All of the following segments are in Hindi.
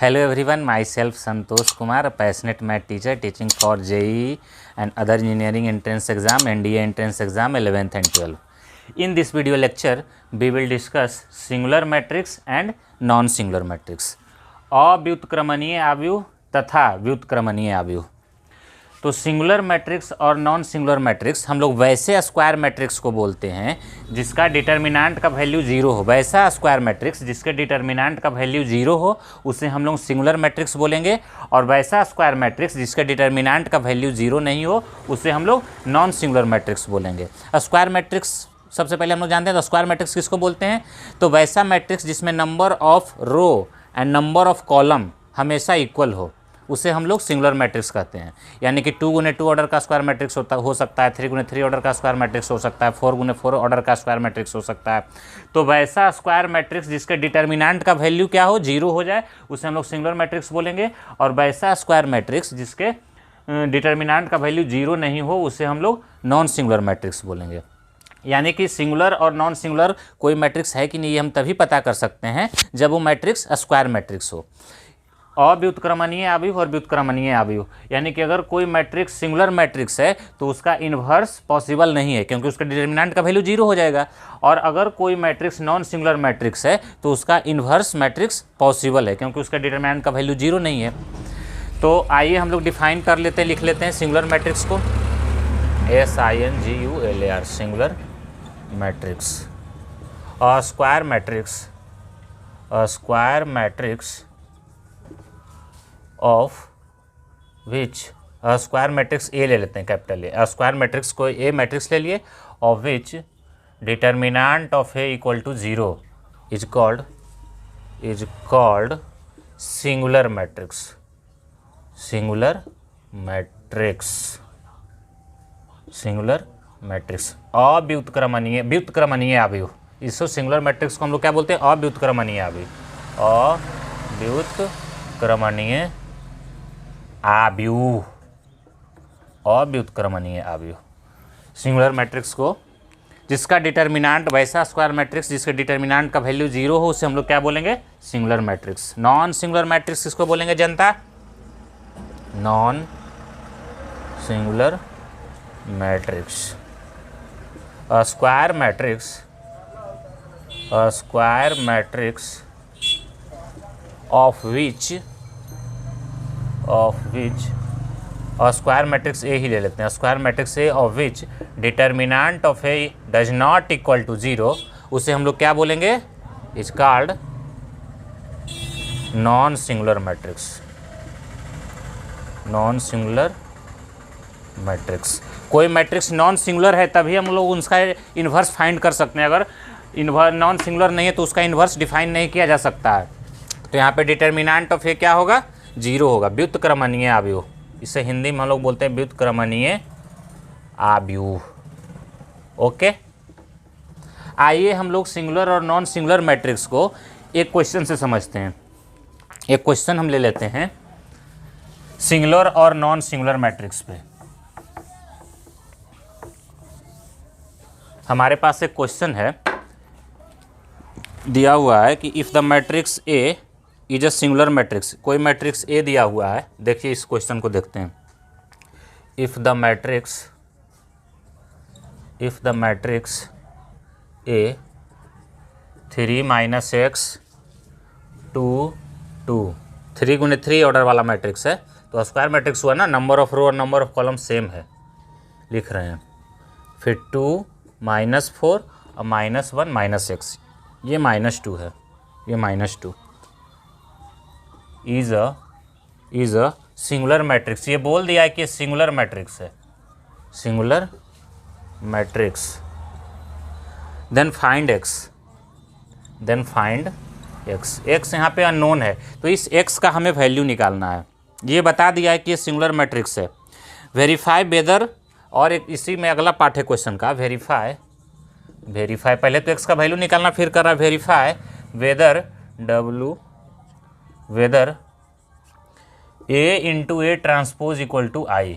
Hello everyone, myself Santosh Kumar, a passionate math teacher teaching for JEE and other engineering entrance exam, NDA entrance exam 11th and 12th. In this video lecture, we will discuss singular matrix and non-singular matrix. अव्युत्क्रमणीय अवयव तथा व्युत्क्रमणीय अवयव। तो सिंगुलर मैट्रिक्स और नॉन सिंगुलर मैट्रिक्स हम लोग वैसे स्क्वायर मैट्रिक्स को बोलते हैं जिसका डिटर्मिनेंट का वैल्यू जीरो हो। वैसा स्क्वायर मैट्रिक्स जिसके डिटर्मिनेंट का वैल्यू जीरो हो उसे हम लोग सिंगुलर मैट्रिक्स बोलेंगे, और वैसा स्क्वायर मैट्रिक्स जिसके डिटर्मिनेंट का वैल्यू जीरो नहीं हो उसे हम लोग नॉन सिंगुलर मैट्रिक्स बोलेंगे। स्क्वायर मैट्रिक्स सबसे पहले हम लोग जानते हैं तो स्क्वायर मैट्रिक्स किसको बोलते हैं, तो वैसा मैट्रिक्स जिसमें number of row and number of column हमेशा इक्वल हो उसे हम लोग सिंगुलर मैट्रिक्स कहते हैं। यानी कि 2 × 2 ऑर्डर का स्क्वायर मैट्रिक्स हो सकता है, 3 × 3 ऑर्डर का स्क्वायर मैट्रिक्स हो सकता है, 4 × 4 ऑर्डर का स्क्वायर मैट्रिक्स हो सकता है। तो वैसा स्क्वायर मैट्रिक्स जिसके डिटर्मिनेंट का वैल्यू क्या हो, जीरो हो जाए, उसे हम लोग सिंगुलर मैट्रिक्स बोलेंगे। और वैसा स्क्वायर मैट्रिक्स जिसके डिटर्मिनेंट का वैल्यू जीरो नहीं हो उसे हम लोग नॉन सिंगुलर मैट्रिक्स बोलेंगे। यानी कि सिंगुलर और नॉन सिंगुलर कोई मैट्रिक्स है कि नहीं ये हम तभी पता कर सकते हैं जब वो मैट्रिक्स स्क्वायर मैट्रिक्स हो। अव्युत्क्रमणीय अवयव और व्युत्क्रमणीय अवयव, यानी कि अगर कोई मैट्रिक्स सिंगुलर मैट्रिक्स है तो उसका इन्वर्स पॉसिबल नहीं है क्योंकि उसका डिटर्मिनेंट का वैल्यू जीरो हो जाएगा। और अगर कोई मैट्रिक्स नॉन सिंगुलर मैट्रिक्स है तो उसका इन्वर्स मैट्रिक्स पॉसिबल है क्योंकि उसका डिटर्मिनेंट का वैल्यू जीरो नहीं है। तो आइए हम लोग डिफाइन कर लेते हैं, लिख लेते हैं सिंगुलर मैट्रिक्स को। SINGULAR singular matrix. A square matrix of which, square matrix ए ले लेते हैं, कैपिटल ए। स्क्वायर मैट्रिक्स को ए मैट्रिक्स ले लिए, of which determinant of A equal to zero is called singular matrix. व्युत्क्रमणीय अवयव, इसको सिंगुलर मैट्रिक्स को हम लोग क्या बोलते हैं, अव्युत्क्रमणीय अवयव। अव्युत्क्रमणीय अवयव सिंगुलर मैट्रिक्स को जिसका डिटर्मिनेंट, वैसा स्क्वायर मैट्रिक्स जिसके डिटर्मिनेंट का वैल्यू जीरो हो उसे हम लोग क्या बोलेंगे, singular matrix. Non singular matrix किसको बोलेंगे जनता, non singular matrix. Square matrix of which square matrix A ही ले लेते हैं। Square matrix A of which determinant of A does not equal to zero उसे हम लोग क्या बोलेंगे, is called non singular matrix. कोई मैट्रिक्स नॉन सिंगुलर है तभी हम लोग उसका इन्वर्स फाइंड कर सकते हैं। अगर नॉन सिंगुलर नहीं है तो उसका इन्वर्स डिफाइन नहीं किया जा सकता है। तो यहाँ पे डिटर्मिनेंट ऑफ ए क्या होगा, जीरो होगा। व्युत्क्रमणीय अवयव, इसे हिंदी में हम लोग बोलते हैं व्युत्क्रमणीय अवयव। ओके, आइए हम लोग सिंगुलर और नॉन सिंगुलर मैट्रिक्स को एक क्वेश्चन से समझते हैं। एक क्वेश्चन हम ले लेते हैं सिंगुलर और नॉन सिंगुलर मैट्रिक्स पे। हमारे पास एक क्वेश्चन है, दिया हुआ है कि if the matrix A is a singular matrix. कोई मैट्रिक्स ए दिया हुआ है, देखिए इस क्वेश्चन को देखते हैं। If the matrix A 3 - x 2 2, 3 × 3 order वाला मैट्रिक्स है तो स्क्वायर मैट्रिक्स हुआ ना, नंबर ऑफ रो और नंबर ऑफ कॉलम सेम है, लिख रहे हैं। फिर 2 - 4 और -1 - x, ये -2 है, ये -2 इज अ सिंगुलर मैट्रिक्स। ये बोल दिया है कि सिंगुलर मैट्रिक्स है, singular matrix. Then find x यहाँ पे अननोन है तो इस x का हमें वैल्यू निकालना है। ये बता दिया है कि ये सिंगुलर मैट्रिक्स है। वेरीफाई वेदर, और एक इसी में अगला पार्ट है क्वेश्चन का, वेरीफाई। पहले तो x का वैल्यू निकालना, फिर कर रहा verify whether A × A transpose equal to I।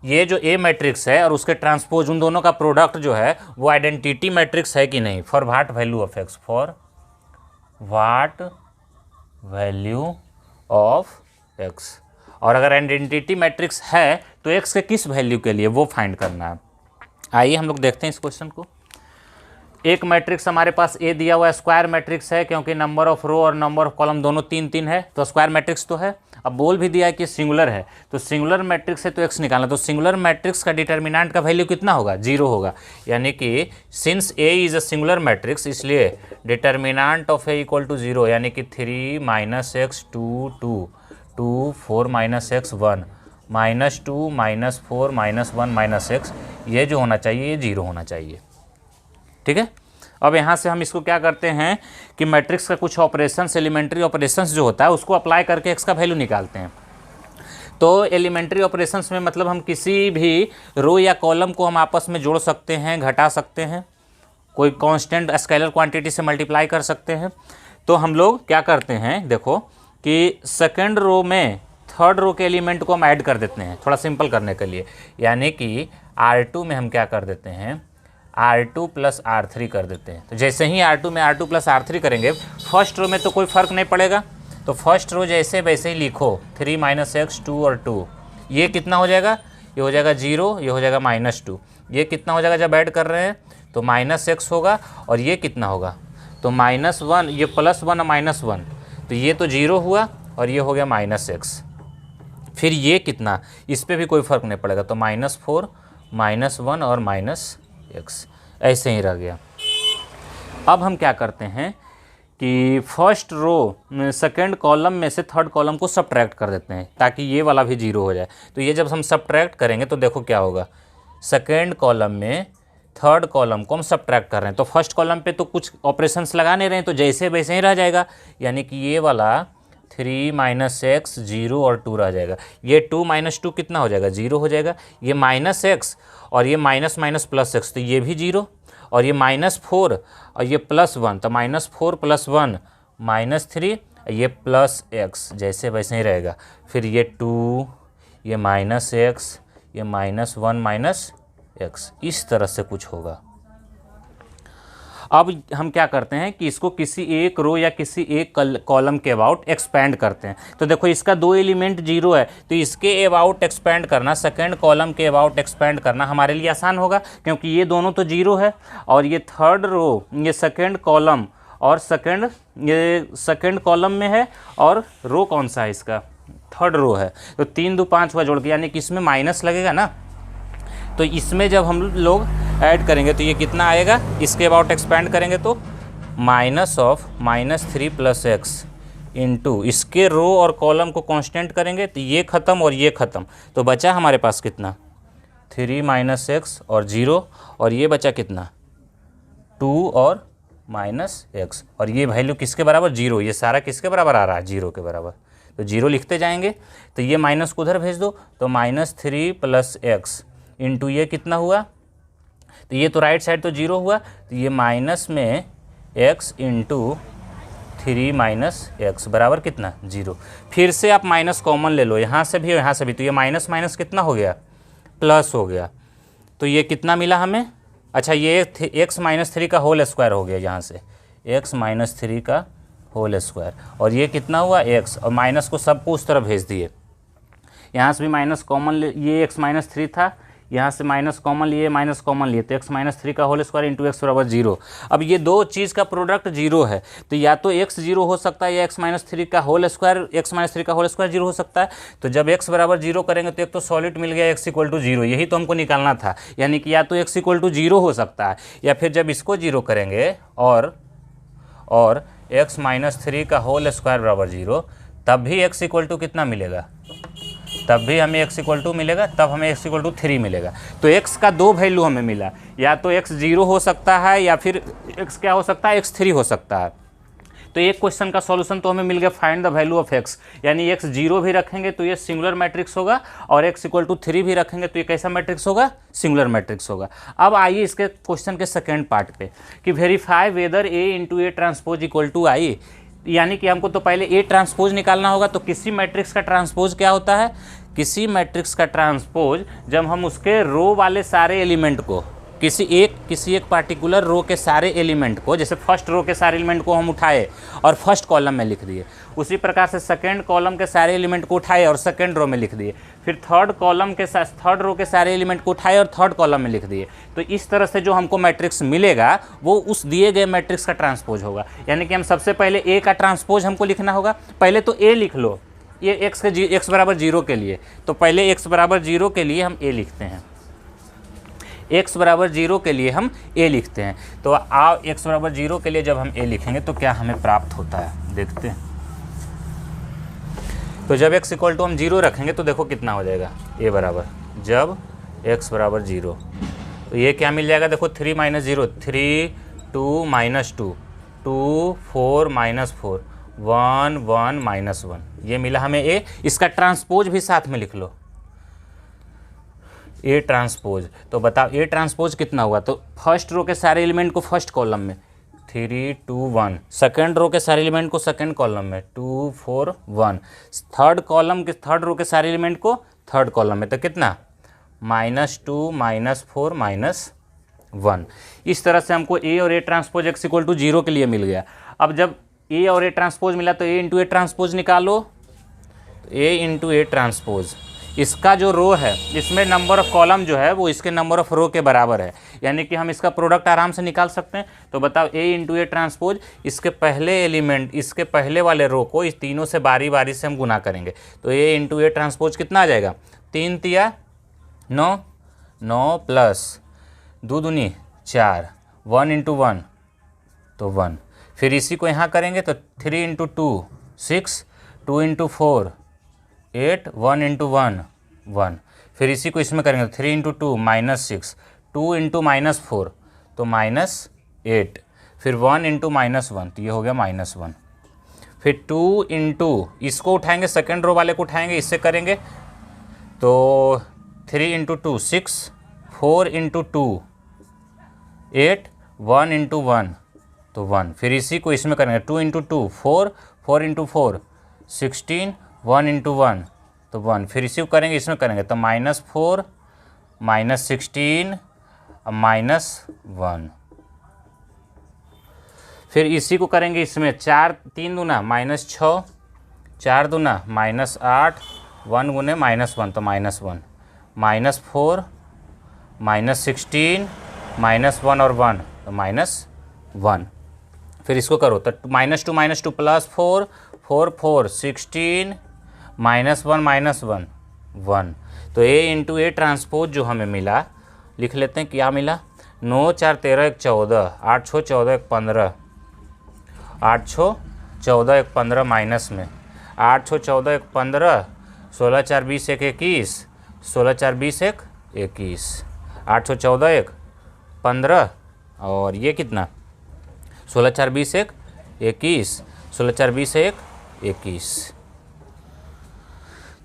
ये जो A मैट्रिक्स है और उसके ट्रांसपोज, उन दोनों का प्रोडक्ट जो है वो आइडेंटिटी मैट्रिक्स है कि नहीं। For what value of x. और अगर आइडेंटिटी मैट्रिक्स है तो एक्स के किस वैल्यू के लिए वो फाइंड करना है। आइए हम लोग देखते हैं इस क्वेश्चन को। एक मैट्रिक्स हमारे पास ए दिया हुआ है, स्क्वायर मैट्रिक्स है क्योंकि नंबर ऑफ रो और नंबर ऑफ कॉलम दोनों 3-3 है, तो स्क्वायर मैट्रिक्स तो है। अब बोल भी दिया है कि सिंगुलर है, तो सिंगुलर मैट्रिक्स है तो एक्स निकालना, तो सिंगुलर मैट्रिक्स का डिटर्मिनेंट का वैल्यू कितना होगा, 0 होगा। यानी कि since A is a singular matrix, इसलिए determinant of A equal to 0, यानी कि 3 - x 2 2 2 4 - x 1 -2 -4 -1 -x, ये जो होना चाहिए ये 0 होना चाहिए। ठीक है। अब यहाँ से हम इसको क्या करते हैं कि मैट्रिक्स का कुछ ऑपरेशंस, एलिमेंट्री ऑपरेशंस जो होता है उसको अप्लाई करके एक्स का वैल्यू निकालते हैं। तो एलिमेंट्री ऑपरेशंस में मतलब हम किसी भी रो या कॉलम को हम आपस में जोड़ सकते हैं, घटा सकते हैं, कोई कांस्टेंट स्केलर क्वांटिटी से मल्टीप्लाई कर सकते हैं। तो हम लोग क्या करते हैं, देखो कि सेकेंड रो में थर्ड रो के एलिमेंट को हम ऐड कर देते हैं थोड़ा सिंपल करने के लिए। यानी कि R2 में हम क्या कर देते हैं, R2 + R3 कर देते हैं। तो जैसे ही R2 में R2 + R3 करेंगे, फर्स्ट रो में तो कोई फ़र्क नहीं पड़ेगा, तो फर्स्ट रो जैसे वैसे ही लिखो, 3 - x 2 और 2, ये कितना हो जाएगा, ये हो जाएगा 0, ये हो जाएगा -2, ये कितना हो जाएगा जब ऐड कर रहे हैं तो -x होगा, और ये कितना होगा तो -1, ये +1 और -1, तो ये तो 0 हुआ और ये हो गया -x। फिर ये कितना, इस पर भी कोई फ़र्क नहीं पड़ेगा, तो -4 -1 और -x ऐसे ही रह गया। अब हम क्या करते हैं कि फर्स्ट रो सेकेंड कॉलम में से थर्ड कॉलम को सब्ट्रैक्ट कर देते हैं ताकि ये वाला भी 0 हो जाए। तो ये जब हम सब्ट्रैक्ट करेंगे तो देखो क्या होगा, सेकेंड कॉलम में थर्ड कॉलम को हम सब्ट्रैक्ट कर रहे हैं, तो फर्स्ट कॉलम पे तो कुछ ऑपरेशंस लगा नहीं रहे हैं, तो जैसे वैसे ही रह जाएगा। यानी कि ये वाला 3 - x 0 और 2 रह जाएगा। ये 2 - 2 कितना हो जाएगा, 0 हो जाएगा। ये -x और ये माइनस +x, तो ये भी 0, और ये -4 और ये +1, तो -4 + 1 -3, ये +x जैसे वैसे ही रहेगा। फिर ये 2, ये -x, ये -1 -x, इस तरह से कुछ होगा। अब हम क्या करते हैं कि इसको किसी एक रो या किसी एक कॉलम के अबाउट एक्सपेंड करते हैं। तो देखो इसका 2 एलिमेंट 0 है, तो इसके अबाउट एक्सपेंड करना, सेकंड कॉलम के अबाउट एक्सपेंड करना हमारे लिए आसान होगा, क्योंकि ये दोनों तो 0 है, और ये थर्ड रो, ये सेकंड कॉलम और ये सेकंड कॉलम में है, और रो कौन सा है इसका, थर्ड रो है। तो 3 2 5 हुआ जोड़ के, यानी कि इसमें माइनस लगेगा ना, तो इसमें जब हम लोग ऐड करेंगे तो ये कितना आएगा, इसके अबाउट एक्सपेंड करेंगे तो -3 + x इंटू इसके रो और कॉलम को कांस्टेंट करेंगे तो ये ख़त्म और ये ख़त्म, तो बचा हमारे पास कितना 3 - x और 0, और ये बचा कितना 2 और -x, और ये वैल्यू किसके बराबर 0, ये सारा किसके बराबर आ रहा है 0 के बराबर, तो 0 लिखते जाएंगे। तो ये माइनस को उधर भेज दो, तो -3 + x इंटू ये कितना हुआ, तो ये तो राइट साइड तो 0 हुआ, तो ये माइनस में x इंटू 3 - x बराबर कितना 0। फिर से आप माइनस कॉमन ले लो, यहाँ से भी और यहाँ से भी, तो ये माइनस माइनस कितना हो गया, प्लस हो गया। तो ये कितना मिला हमें, अच्छा ये x - 3 का होल स्क्वायर हो गया, यहाँ से x - 3 का होल स्क्वायर, और ये कितना हुआ x, और माइनस को सबको उस तरफ भेज दिए। यहाँ से भी माइनस कॉमन, ये x - 3 था, यहाँ से माइनस कॉमन लिए, माइनस कॉमन लिए, तो x - 3 का होल स्क्वायर इंटू x बराबर 0। अब ये दो चीज़ का प्रोडक्ट 0 है, तो या तो x 0 हो सकता है, या x - 3 का होल स्क्वायर, x - 3 का होल स्क्वायर 0 हो सकता है। तो जब x बराबर 0 करेंगे तो एक तो सॉलिड मिल गया x = 0, यही तो हमको निकालना था। यानी कि या तो x = 0 हो सकता है, या फिर जब इसको 0 करेंगे और x - 3 का होल स्क्वायर बराबर 0, तब भी x = कितना मिलेगा, तब भी हमें x = मिलेगा, तब हमें x = 3 मिलेगा। तो x का 2 वैल्यू हमें मिला, या तो x 0 हो सकता है, या फिर x क्या हो सकता है, x 3 हो सकता है। तो एक क्वेश्चन का सॉल्यूशन तो हमें मिल गया, find the value of x, यानी x 0 भी रखेंगे तो ये सिंगुलर मैट्रिक्स होगा, और x = 3 भी रखेंगे तो ये कैसा मैट्रिक्स होगा, सिंगुलर मैट्रिक्स होगा। अब आइए इसके क्वेश्चन के सेकेंड पार्ट पे, कि verify whether a × A transpose = I, यानी कि हमको तो पहले A ट्रांसपोज निकालना होगा। तो किसी मैट्रिक्स का ट्रांसपोज क्या होता है, किसी मैट्रिक्स का ट्रांसपोज जब हम उसके रो वाले सारे एलिमेंट को किसी एक पार्टिकुलर रो के सारे एलिमेंट को, जैसे फर्स्ट रो के सारे एलिमेंट को हम उठाए और फर्स्ट कॉलम में लिख दिए, उसी प्रकार से सेकंड कॉलम के सारे एलिमेंट को उठाए और सेकंड रो में लिख दिए, फिर थर्ड रो के सारे एलिमेंट को उठाए और थर्ड कॉलम में लिख दिए। तो इस तरह से जो हमको मैट्रिक्स मिलेगा वो उस दिए गए मैट्रिक्स का ट्रांसपोज होगा। यानी कि हम सबसे पहले ए का ट्रांसपोज हमको लिखना होगा। पहले तो ए लिख लो, ये एक्स बराबर 0 के लिए, तो पहले एक्स बराबर 0 के लिए हम ए लिखते हैं। x बराबर 0 के लिए हम a लिखते हैं। तो आओ x बराबर 0 के लिए जब हम a लिखेंगे तो क्या हमें प्राप्त होता है देखते हैं। तो जब x इक्वल टू हम 0 रखेंगे तो देखो कितना हो जाएगा, a बराबर जब x बराबर 0, तो ये क्या मिल जाएगा, देखो 3 - 0 3 2 - 2 2 4 - 4 1 1 - 1, ये मिला हमें a। इसका ट्रांसपोज भी साथ में लिख लो, ए ट्रांसपोज। तो बताओ ए ट्रांसपोज कितना हुआ, तो फर्स्ट रो के सारे एलिमेंट को फर्स्ट कॉलम में 3 2 1, सेकंड रो के सारे एलिमेंट को सेकंड कॉलम में 2 4 1, थर्ड रो के सारे एलिमेंट को थर्ड कॉलम में, तो कितना -2 -4 -1। इस तरह से हमको ए और A transpose x equal to 0 के लिए मिल गया। अब जब ए और ए ट्रांसपोज मिला तो ए इंटू ए ट्रांसपोज निकालो, तो ए इंटू ए ट्रांसपोज, इसका जो रो है इसमें नंबर ऑफ कॉलम जो है वो इसके नंबर ऑफ रो के बराबर है, यानी कि हम इसका प्रोडक्ट आराम से निकाल सकते हैं। तो बताओ a इंटू ए ट्रांसपोज, इसके पहले एलिमेंट, इसके पहले वाले रो को इस तीनों से बारी बारी से हम गुना करेंगे। तो a इंटू ए ट्रांसपोज कितना आ जाएगा, 3 तिया 9, 9 प्लस 2 दूनी 4, 1 इंटू 1 तो 1, फिर इसी को यहाँ करेंगे तो 3 इंटू 2 6, 2 इंटू 4 8, 1 इंटू 1 1, फिर इसी को इसमें करेंगे 3 इंटू 2 -6, 2 इंटू -4 तो -8, फिर 1 इंटू -1 तो ये हो गया -1, फिर 2 इंटू, इसको उठाएंगे सेकेंड रो वाले को उठाएंगे, इससे करेंगे तो 3 इंटू 2 6, 4 इंटू 2 8, 1 इंटू 1 तो 1, फिर इसी को इसमें करेंगे 2 इंटू 2 4, 4 इंटू 4 16, 1 इंटू 1 तो 1, फिर इसी को करेंगे इसमें करेंगे तो -4 -16 -1, फिर इसी को करेंगे इसमें 4 3 दूना -6, 4 दूना -8, 1 गुने -1 तो -1, -4 -16 -1 और 1 तो -1, फिर इसको करो तो -2 प्लस 4 4 4 16 -1 1, तो a इंटू ए ट्रांसपोज जो हमें मिला, लिख लेते हैं क्या मिला, 9 4 13 1 14, 8 6 14 1 15, 8 6 14 1 15 माइनस में 8 6 14 1 15, 16 4 20 1 21, 16 4 20 1 21, 8 6 14 1 15 और ये कितना 16 4 20 1 21, 16 4 20 1 21।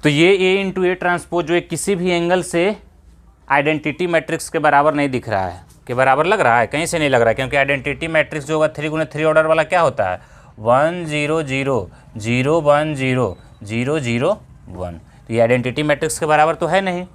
तो ये a इंटू ए ट्रांसपोज जो है किसी भी एंगल से आइडेंटिटी मैट्रिक्स के बराबर नहीं दिख रहा है, के बराबर लग रहा है, कहीं से नहीं लग रहा है, क्योंकि आइडेंटिटी मैट्रिक्स जो होगा 3 गुने 3 ऑर्डर वाला क्या होता है 1 0 0 0 1 0 0 0 1, तो ये आइडेंटिटी मैट्रिक्स के बराबर तो है नहीं,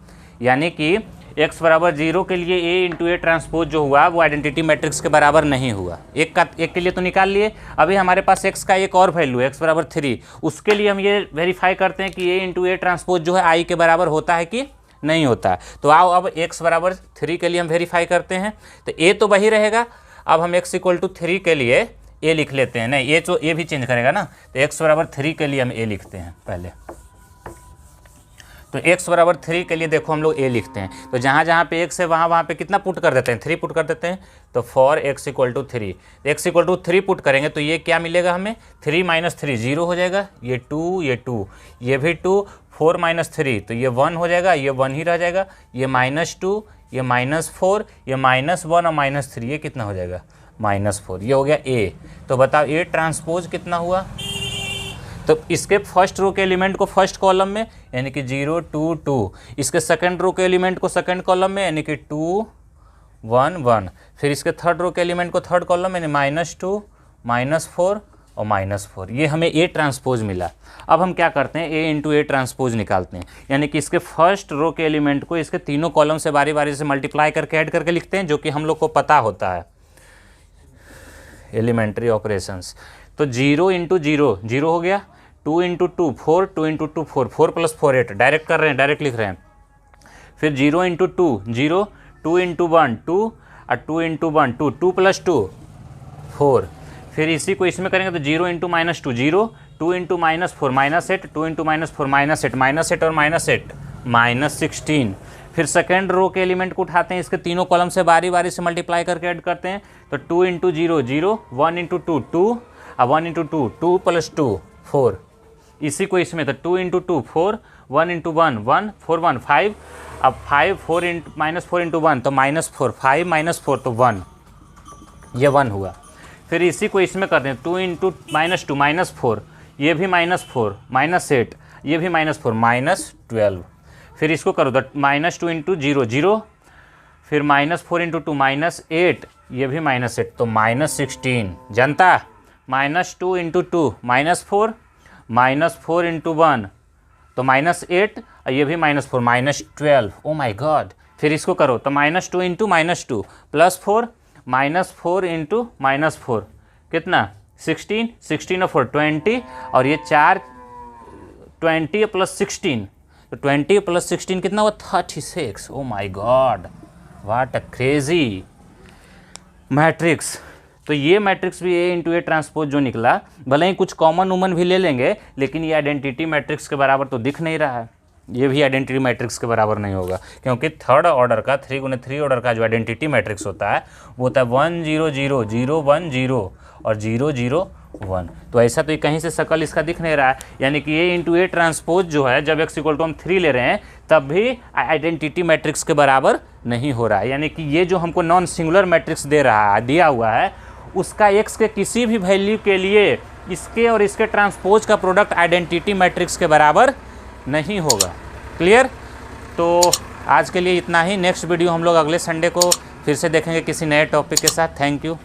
यानी कि x बराबर 0 के लिए a इंटू ए ट्रांसपोज जो हुआ वो आइडेंटिटी मैट्रिक्स के बराबर नहीं हुआ। एक के लिए तो निकाल लिए, अभी हमारे पास x का एक और वैल्यू है x बराबर 3, उसके लिए हम ये वेरीफाई करते हैं कि a इंटू ए ट्रांसपोज जो है i के बराबर होता है कि नहीं होता है। तो आओ अब x बराबर 3 के लिए हम वेरीफाई करते हैं, तो a तो वही रहेगा। अब हम x इक्वल टू 3 के लिए a लिख लेते हैं, नहीं a भी चेंज करेगा ना, तो x बराबर 3 के लिए हम a लिखते हैं पहले। तो x बराबर 3 के लिए देखो हम लोग a लिखते हैं, तो जहाँ जहाँ पे x है वहाँ पे कितना पुट कर देते हैं 3 पुट कर देते हैं, तो for x equal to 3, x equal to 3 put करेंगे तो ये क्या मिलेगा हमें 3 - 3 0 हो जाएगा, ये 2 ये 2 ये भी 2, 4 - 3 तो ये 1 हो जाएगा, ये 1 ही रह जाएगा, ये -2 ये -4 ये -1 और -3 ये कितना हो जाएगा -4, ये हो गया a। तो बताओ a ट्रांसपोज कितना हुआ, तो इसके फर्स्ट रो के एलिमेंट को फर्स्ट कॉलम में यानी कि 0 2 2, इसके सेकंड रो के एलिमेंट को सेकंड कॉलम में यानी कि 2 1 1, फिर इसके थर्ड रो के एलिमेंट को थर्ड कॉलम में -2 -4 और -4, ये हमें A ट्रांसपोज मिला। अब हम क्या करते हैं, A इंटू A ट्रांसपोज निकालते हैं, यानी कि इसके फर्स्ट रो के एलिमेंट को इसके तीनों कॉलम से बारी बारी से मल्टीप्लाई करके ऐड करके लिखते हैं, जो कि हम लोग को पता होता है एलिमेंट्री ऑपरेशंस। तो 0 इंटू 0 0 हो गया, 2 इंटू 2 4, 2 इंटू 2 4, 4 + 4 8, डायरेक्ट कर रहे हैं, डायरेक्ट लिख रहे हैं। फिर 0 इंटू 2 0, 2 इंटू 1 2 और 2 इंटू 1 2, 2 + 2 4। फिर इसी को इसमें करेंगे तो 0 इंटू -2 0, 2 इंटू -4 -8, 2 इंटू -4 -8, -8 और -8 -16। फिर सेकेंड रो के एलिमेंट को उठाते हैं, इसके तीनों कॉलम से बारी बारी से मल्टीप्लाई करके ऐड करते हैं। तो 2 इंटू 0 0, 1 इंटू 2 2 और 1 इंटू 2 2 + 2 4। इसी को इसमें तो 2 इंटू 2 4, 1 इंटू 1 1, 4 1 5, अब 5 4 इंटू -4 इंटू 1 तो -4, 5 -4 तो 1, ये 1 हुआ। फिर इसी को इसमें करते हैं, 2 इंटू -2 -4, ये भी -4 -8, ये भी -4 -12। फिर इसको करो तो -2 इंटू 0 0, फिर -4 इंटू 2 -8, ये भी -8 तो -16। जनता -2 इंटू 2 -4, -4 इंटू 1 तो -8 और ये भी -4 -12। Oh my God. फिर इसको करो तो -2 इंटू -2 +4, -4 इंटू -4 कितना 16, 16 और 4 20, और ये 4 20 + 16, तो 20 + 16 कितना हुआ 36। Oh my God, what a crazy matrix. तो ये मैट्रिक्स भी A इंटू A ट्रांसपोज जो निकला, भले ही कुछ कॉमन उमन भी ले लेंगे, लेकिन ये आइडेंटिटी मैट्रिक्स के बराबर तो दिख नहीं रहा है। ये भी आइडेंटिटी मैट्रिक्स के बराबर नहीं होगा, क्योंकि थर्ड ऑर्डर का 3 × 3 ऑर्डर का जो आइडेंटिटी मैट्रिक्स होता है वो होता है 1 0 0 0 1 0 और 0 0 1। तो ऐसा तो कहीं से शकल इसका दिख नहीं रहा है, यानी कि A इंटू A ट्रांसपोज जो है जब x = हम 3 ले रहे हैं तब भी आइडेंटिटी मैट्रिक्स के बराबर नहीं हो रहा है। यानी कि ये जो हमको नॉन सिंगुलर मैट्रिक्स दिया हुआ है, उसका x के किसी भी वैल्यू के लिए इसके और इसके ट्रांसपोज का प्रोडक्ट आइडेंटिटी मैट्रिक्स के बराबर नहीं होगा। क्लियर? तो आज के लिए इतना ही। नेक्स्ट वीडियो हम लोग अगले संडे को फिर से देखेंगे किसी नए टॉपिक के साथ। Thank you.